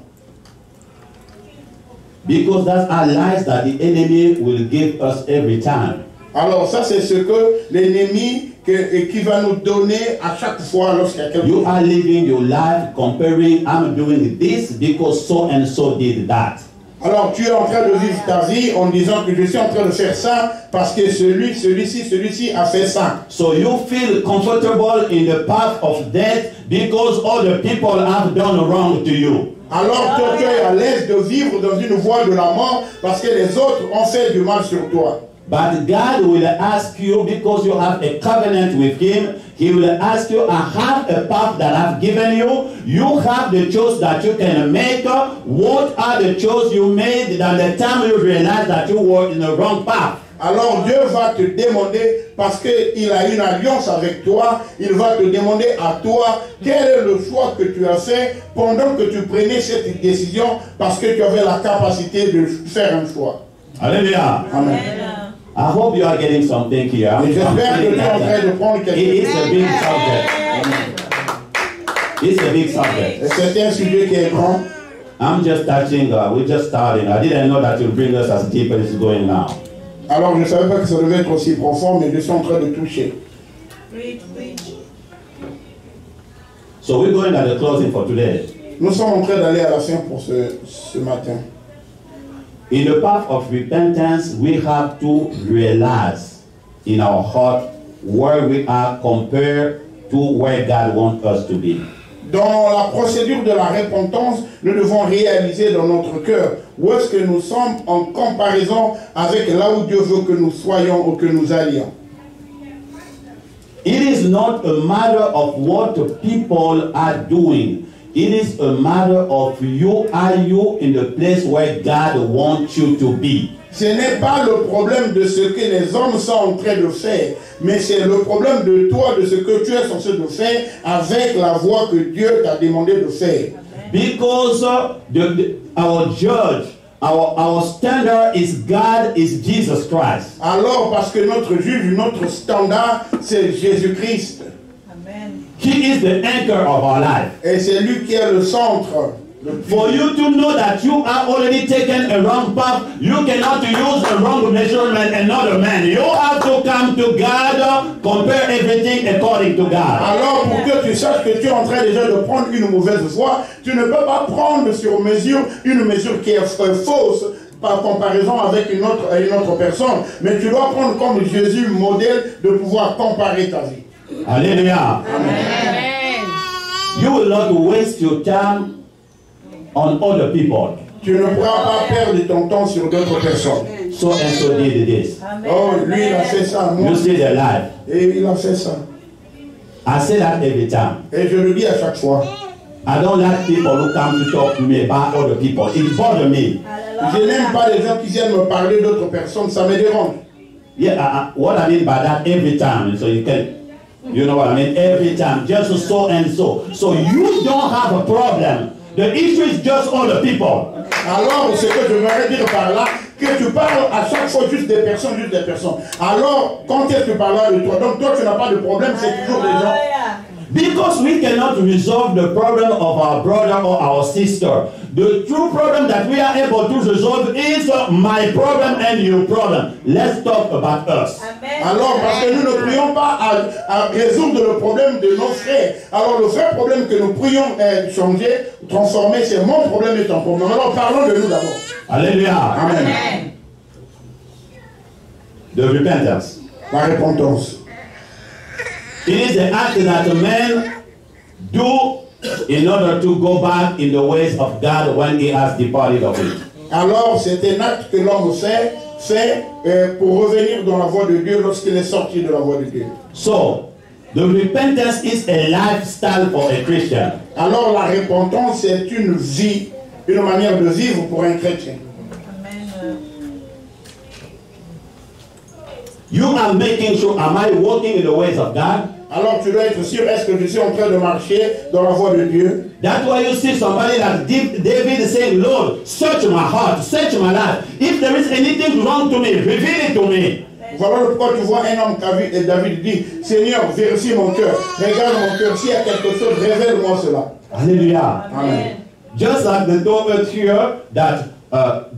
Because that's our lies that the enemy will give us every time. Alors ça, c'est ce que l'ennemi qui va nous donner à chaque fois lorsqu'il y a quelque You chose. are living your life comparing, I'm doing this because so and so did that. Alors tu es en train de vivre ta vie en disant que je suis en train de faire ça parce que celui-ci a fait ça. So you feel comfortable in the path of death because other people have done wrong to you. Alors toi, tu es à l'aise de vivre dans une voie de la mort parce que les autres ont fait du mal sur toi. But God will ask you, because you have a covenant with Him, He will ask you, I have a path that I've given you. You have the choice that you can make. What are the choices you made at the time you realize that you were in the wrong path? Alors Dieu va te demander, parce qu'il a une alliance avec toi, il va te demander à toi quel est le choix que tu as fait pendant que tu prenais cette décision, parce que tu avais la capacité de faire un choix. Hallelujah. Amen. I hope you are getting something here. Et j'espère que tu es en train de prendre quelque It is chose. a big subject. It's a big subject. Et c'est un sujet qui est grand. I'm just touching, we're just starting. I didn't know that you'll bring us as deep as it's going now. Alors je ne savais pas que ça devait être aussi profond, mais je suis en train de toucher. So we're going at the closing for today. Nous sommes en train d'aller à la fin pour ce matin. In the path of repentance, we have to realize in our heart where we are compared to where God wants us to be. Dans la procédure de la repentance, nous devons réaliser dans notre cœur où est-ce que nous sommes en comparaison avec là où Dieu veut que nous soyons ou que nous allions. It is not a matter of what people are doing. It is a matter of you, are you in the place where God wants you to be? Ce n'est pas le problème de ce que les hommes sont en train de faire, mais c'est le problème de toi, de ce que tu es censé de faire avec la voie que Dieu t'a demandé de faire. Because our judge, our standard is God, is Jesus Christ. Alors, parce que notre juge, notre standard, c'est Jésus-Christ. He is the anchor of our life. Et c'est lui qui est le centre. For you to know that you are already taken a wrong path, you cannot use a wrong measurement another man. You have to come to God, compare everything according to God. Alors, pour que tu saches que tu es en train déjà de prendre une mauvaise voie, tu ne peux pas prendre sur mesure une mesure qui est fausse par comparaison avec une autre personne, mais tu dois prendre comme Jésus modèle de pouvoir comparer ta vie. Hallelujah. Amen. You will not waste your time on other people. Tu ne pourras pas perdre ton temps sur d'autres personnes. So and so did this. Oh, lui, il a fait ça, moi. You see their life. Et il a fait ça. I say that every time. Et je le dis à chaque fois. I don't like people who come to talk to me about other people. It bothers me. Je n'aime pas les gens qui viennent me parler d'autres personnes, ça me dérange. Yeah, what I mean by that, every time. So you can, you know what I mean? Every time, just so and so. So you don't have a problem. The issue is just other people. Alors, ce que je voudrais dire par là, que tu parles à chaque fois juste des personnes. Alors, quand est-ce que tu parles de toi? Donc toi, tu n'as pas de problème, c'est toujours des gens. Because we cannot resolve the problem of our brother or our sister. The true problem that we are able to resolve is my problem and your problem. Let's talk about us. Alors, parce que nous ne prions pas à résoudre le problème de nos frères. Alors, le vrai problème que nous prions changer, transformer, c'est mon problème et ton problème. Alors, parlons de nous d'abord. Alléluia. Amen. The repentance. La repentance. It is the act that a man do in order to go back in the ways of God when he has departed of it. Alors c'est un acte que l'homme fait pour revenir dans la voie de Dieu lorsqu'il est sorti de la voie de Dieu. So, the repentance is a lifestyle for a Christian. Alors la repentance c'est une vie, une manière de vivre pour un chrétien. Amen. You are making sure, am I walking in the ways of God? Alors tu dois être sûr, est-ce que je suis en train de marcher dans la voie de Dieu? That's why you see somebody like David saying, Lord, search my heart, search my life. If there is anything wrong to me, reveal it to me. Voilà pourquoi tu vois un homme et David dit, Seigneur, vérifie mon cœur, regarde mon cœur, s'il y a quelque chose, révèle-moi cela. Hallelujah. Amen. Just like the Tobit here, that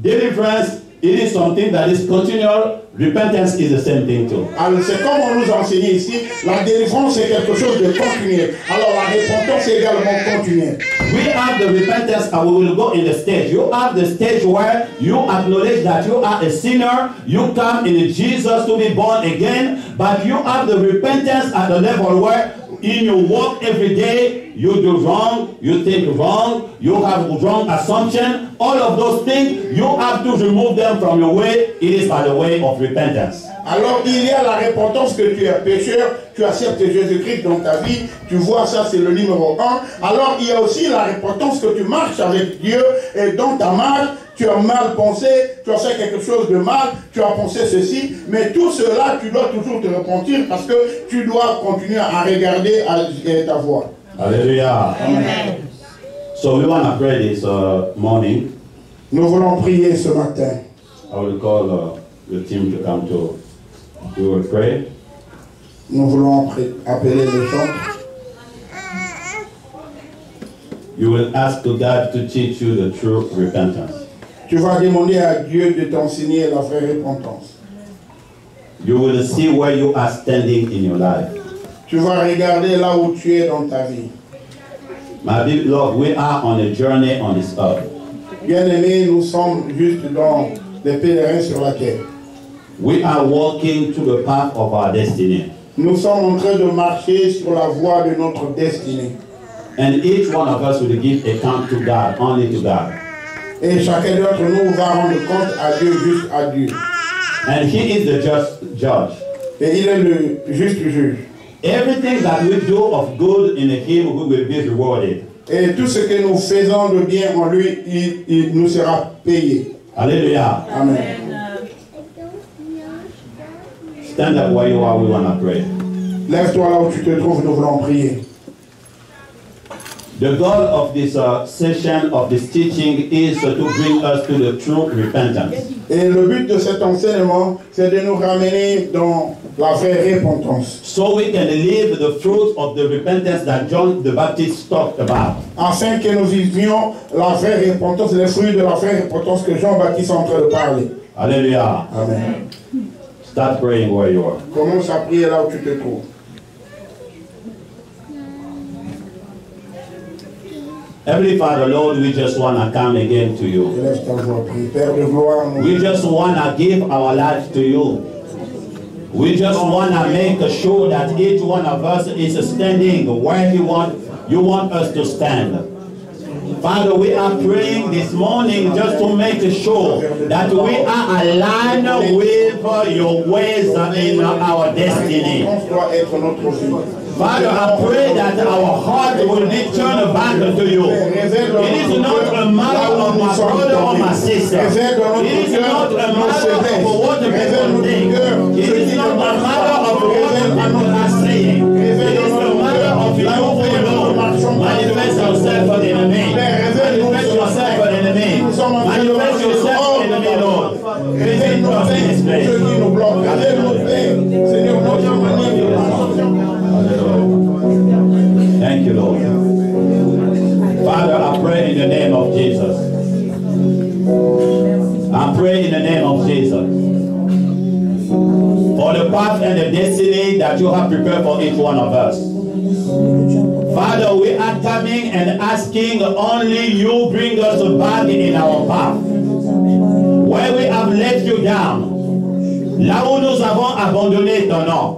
deliverance, it is something that is continual. Repentance is the same thing too. Alors c'est comme on nous a enseigné ici, la délivrance c'est quelque chose de continuel. Alors la repentance est également continuelle. We have the repentance and we will go in the stage. You have the stage where you acknowledge that you are a sinner. You come in Jesus to be born again. But you have the repentance at the level where in your walk every day, you do wrong, you think wrong, you have wrong assumption. All of those things, you have to remove them from your way. It is by the way of repentance. Alors il y a la repentance que tu es pécheur, tu acceptes Jésus-Christ dans ta vie, tu vois ça c'est le numéro 1. Alors il y a aussi la repentance que tu marches avec Dieu et dans ta marche, tu as mal pensé, tu as fait quelque chose de mal, tu as pensé ceci, mais tout cela tu dois toujours te repentir parce que tu dois continuer à regarder à ta voie. Hallelujah. Amen. So we want to pray this morning. Nous voulons prier ce matin. I will call the team to come to. We will pray. Nous voulons appeler les gens. You will ask to God to teach you the true repentance. Tu vas demander à Dieu de t'enseigner la vraie repentance. You will see where you are standing in your life. Tu vas regarder là où tu es dans ta vie. My beloved, we are on a journey on this earth. Bien-aimés, nous sommes juste dans les pèlerins sur la terre. We are walking to the path of our destiny. Nous sommes en train de marcher sur la voie de notre destinée. And each one of us will give account to God, only to God. Et chacun d'entre nous va rendre compte à Dieu, juste à Dieu. And He is the just judge. Et il est le juste juge. Everything that we do of good in Him, we will be rewarded. Et tout ce que nous faisons de bien en lui, il nous sera payé. Hallelujah. Amen. Stand up where you are, we want to pray. Lève-toi là où tu te trouves, nous voulons prier. The goal of this session, of this teaching, is to bring us to the true repentance. Et le but de cet enseignement, c'est de nous ramener dans la vraie repentance. So we can live the fruit of the repentance that John the Baptist talked about. Afin que nous vivions la vraie repentance, les fruits de la vraie repentance que Jean-Baptiste est en train de parler. Hallelujah. Amen. Start praying where you are. Commence à prier là où tu te trouves. Heavenly Father, Lord, we just want to come again to you. Élève ta voix, prie. Père de gloire, nous We just want to give our life to you. We just want to make sure that each one of us is standing where you want us to stand. Father, we are praying this morning just to make sure that we are aligned with your ways in our destiny. doit être notre vie. Father, I pray that our heart will be turned back to you. It is not a matter of my brother or my sister. It is not a matter of what the people think. It is not a matter of what the people are saying. It is a matter of you, Lord. Manifest yourself for the enemy. Manifest yourself for the enemy. Manifest yourself in the enemy, Lord. Visit us in this place. Thank you, Lord. Father, I pray in the name of Jesus. I pray in the name of Jesus for the path and the destiny that you have prepared for each one of us. Father, we are coming and asking only you bring us back in our path. Where we have let you down, Là où nous avons abandonné ton nom,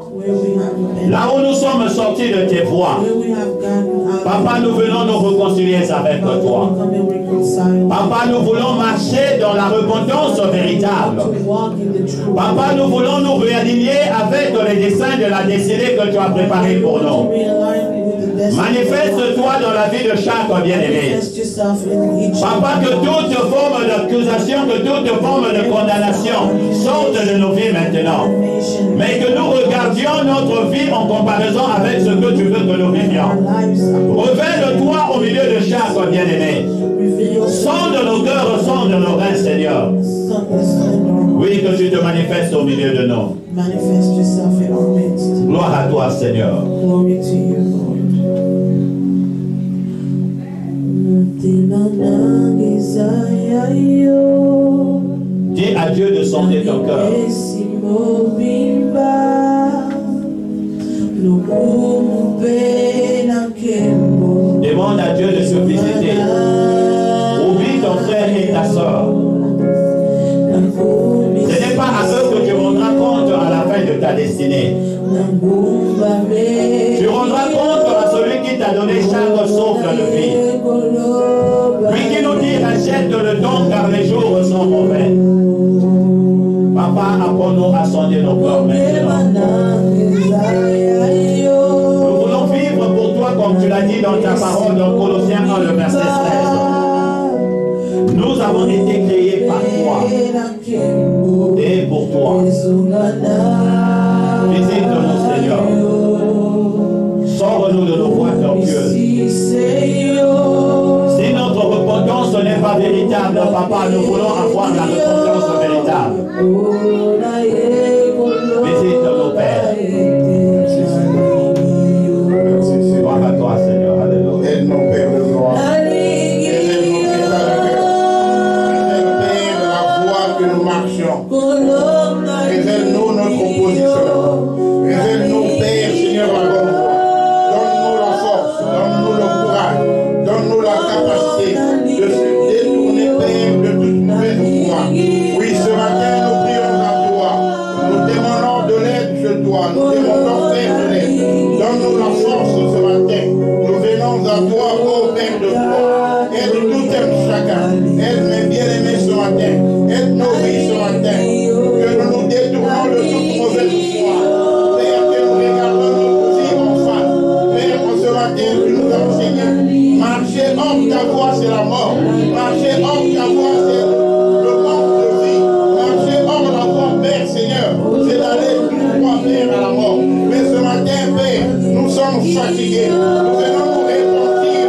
là où nous sommes sortis de tes voies, Papa, nous venons nous réconcilier avec toi. Papa, nous voulons marcher dans la repentance véritable. Papa, nous voulons nous réaligner avec les desseins de la destinée que tu as préparée pour nous. Manifeste-toi dans la vie de chaque bien-aimé. Papa, que toute forme d'accusation, que toute forme de condamnation sorte de nos vies maintenant. Mais que nous regardions notre vie en comparaison avec ce que tu veux que nous vivions. Révèle-toi au milieu de chaque bien-aimé. Sonde nos cœurs, sonde nos reins, Seigneur. Oui, que tu te manifestes au milieu de nous. Gloire à toi, Seigneur. Dis à Dieu de sonder ton cœur. Demande à Dieu de se visiter. Oublie ton frère et ta soeur. Ce n'est pas à eux que tu rendras compte à la fin de ta destinée. Tu rendras compte à celui qui t'a donné chaque souffle de vie. Lui qui nous dit achète le don car les jours sont mauvais. Papa, apprends-nous à sonder nos corps maintenant. Nous voulons vivre pour toi comme tu l'as dit dans ta parole dans Colossiens 1, le verset 13. Nous avons été créés par toi et pour toi. Visite-nous, Seigneur. Sors-nous de nos voies tortueuses. Si notre repentance n'est pas véritable, Papa, nous voulons avoir la repentance véritable. Visite-nous, Père. Gloire à toi, Seigneur. Alléluia. Aide-nous, Père de gloire. Aide-nous, Père de la voie que nous marchions. Révèle-nous notre opposition. Révèle-nous, Père, Seigneur, la bonne voie. Donne-nous la force, donne-nous le courage, donne-nous la capacité de se détourner, Père, de toute mauvaise voie. Oui, ce matin, nous prions à toi. Nous demandons de l'aide chez toi. Nous demandons, Père, de l'aide. Donne-nous la force ce matin. Nous venons à toi, ô Père de gloire. Aide tout un chacun. Aide mes bien-aimés ce matin. Aide nos vies ce matin. Que nous nous détournons de toute mauvaise foi. Père, que nous regardons notre vie en face. Père, ce matin, tu nous as enseigné. Marcher hors ta voie, c'est la mort. Marcher hors ta voie, c'est le manque de vie. Marcher hors la voie, Père, Seigneur, c'est d'aller tout droit, Père, à la mort. Mais ce matin, Père, nous sommes fatigués. Nous venons nous repentir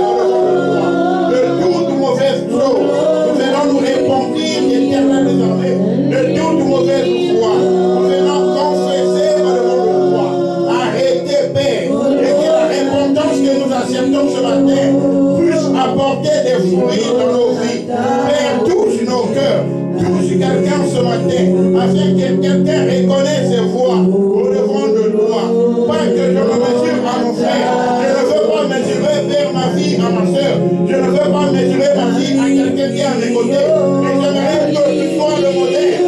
de toute mauvaise chose. Nous venons nous repentir d'éternel désormais de toute mauvaise foi. Nous venons confesser devant le roi. Arrêtez, Père, et que la repentance que nous acceptons ce matin puisse apporter des fruits dans nos vies. Père, touche nos cœurs. Touche quelqu'un ce matin, afin que quelqu'un reconnaisse ses voix au devant de toi. Pas que je me mesure à mon frère. Je ne veux pas mesurer, Père, ma vie à ma soeur. Je ne veux pas mesurer ma vie à quelqu'un qui est à mes côtés. Mais j'aimerais que tu sois le modèle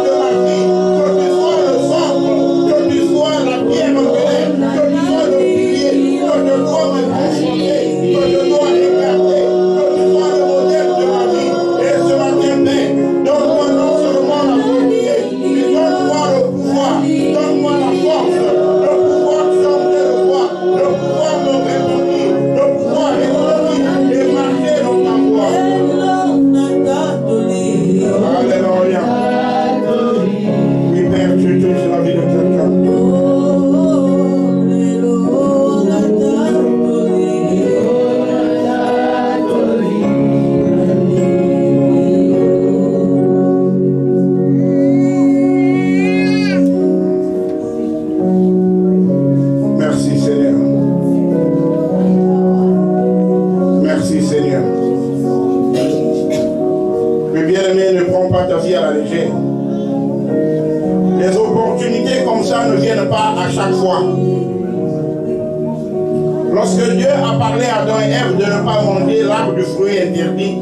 de ma vie. Que tu sois le centre, que tu sois la pierre angulaire, que tu sois le pilier, que je dois me confronter, que je dois regarder, que tu sois le modèle de ma vie. Et ce matin, Père, donne-moi non seulement la volonté, mais donne-moi le pouvoir, donne-moi la force, le pouvoir changer le voie, le pouvoir me répondre, le pouvoir répondre et marcher dans ta voie. Alléluia. Oui, Père, tu touches la vie de quelqu'un. Merci, Seigneur. Merci, Seigneur. Mais bien-aimé, ne prends pas ta vie à la légère. Les opportunités comme ça ne viennent pas à chaque fois. Lorsque Dieu a parlé à Adam et Ève de ne pas manger l'arbre du fruit interdit,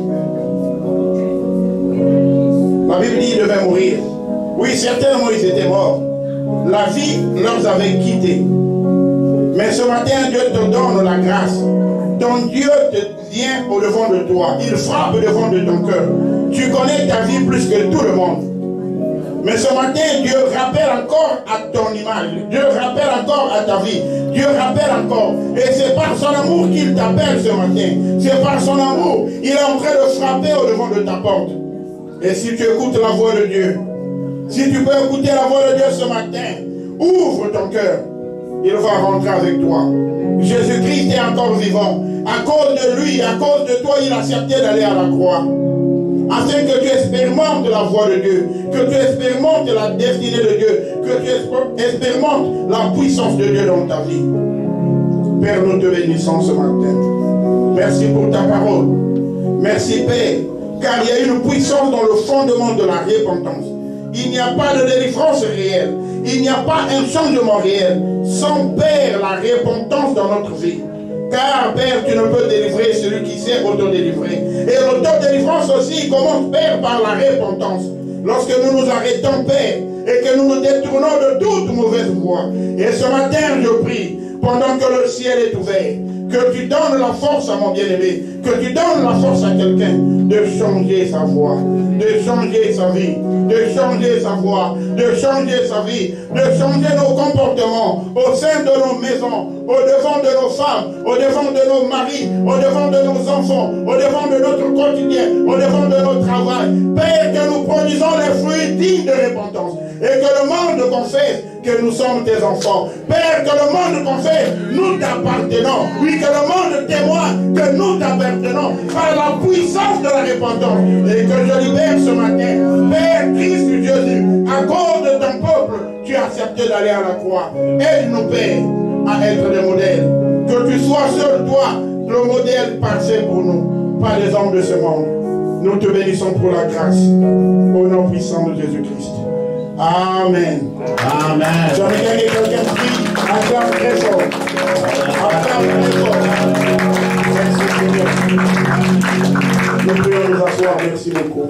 la Bible dit qu'il devait mourir. Oui, certainement, ils étaient morts. La vie leur avait quitté. Mais ce matin, Dieu te donne la grâce. Ton Dieu te vient au-devant de toi. Il frappe au-devant de ton cœur. Tu connais ta vie plus que tout le monde. Mais ce matin, Dieu rappelle encore à ton image. Dieu rappelle encore à ta vie. Dieu rappelle encore. Et c'est par son amour qu'il t'appelle ce matin. C'est par son amour. Il est en train de frapper au-devant de ta porte. Et si tu écoutes la voix de Dieu, si tu peux écouter la voix de Dieu ce matin, ouvre ton cœur. Il va rentrer avec toi. Jésus-Christ est encore vivant. À cause de lui, à cause de toi, il a accepté d'aller à la croix. Afin que tu expérimentes la voix de Dieu, que tu expérimentes la destinée de Dieu, que tu expérimentes la puissance de Dieu dans ta vie. Père, nous te bénissons ce matin. Merci pour ta parole. Merci, Père, car il y a une puissance dans le fondement de la repentance. Il n'y a pas de délivrance réelle. Il n'y a pas un changement réel sans, Père, la repentance dans notre vie. Car, Père, tu ne peux délivrer celui qui sait auto-délivrer. Et l'auto-délivrance aussi commence, Père, par la repentance. Lorsque nous nous arrêtons, Père, et que nous nous détournons de toute mauvaise voie. Et ce matin, je prie, pendant que le ciel est ouvert, que tu donnes la force à mon bien-aimé, que tu donnes la force à quelqu'un de changer sa voix, de changer sa vie, de changer sa voix, de changer sa vie, de changer nos comportements au sein de nos maisons, au devant de nos femmes, au devant de nos maris, au devant de nos enfants, au devant de notre quotidien, au devant de notre travail. Père, que nous produisons les fruits dignes de repentance et que le monde confesse que nous sommes tes enfants. Père, que le monde confesse, nous t'appartenons. Oui, que le monde témoigne que nous t'appartenons par la puissance de la repentance. Et que je libère ce matin, Père Christ Jésus, à cause de ton peuple, tu as accepté d'aller à la croix. Aide-nous, Père, à être des modèles. Que tu sois seul, toi, le modèle parfait pour nous, pas les hommes de ce monde. Nous te bénissons pour la grâce. Au nom puissant de Jésus-Christ. Amen. Amen. J'en ai gagné quelqu'un qui acclame très fort. Acclame très fort. Merci Seigneur. Nous pouvons nous asseoir. Merci beaucoup.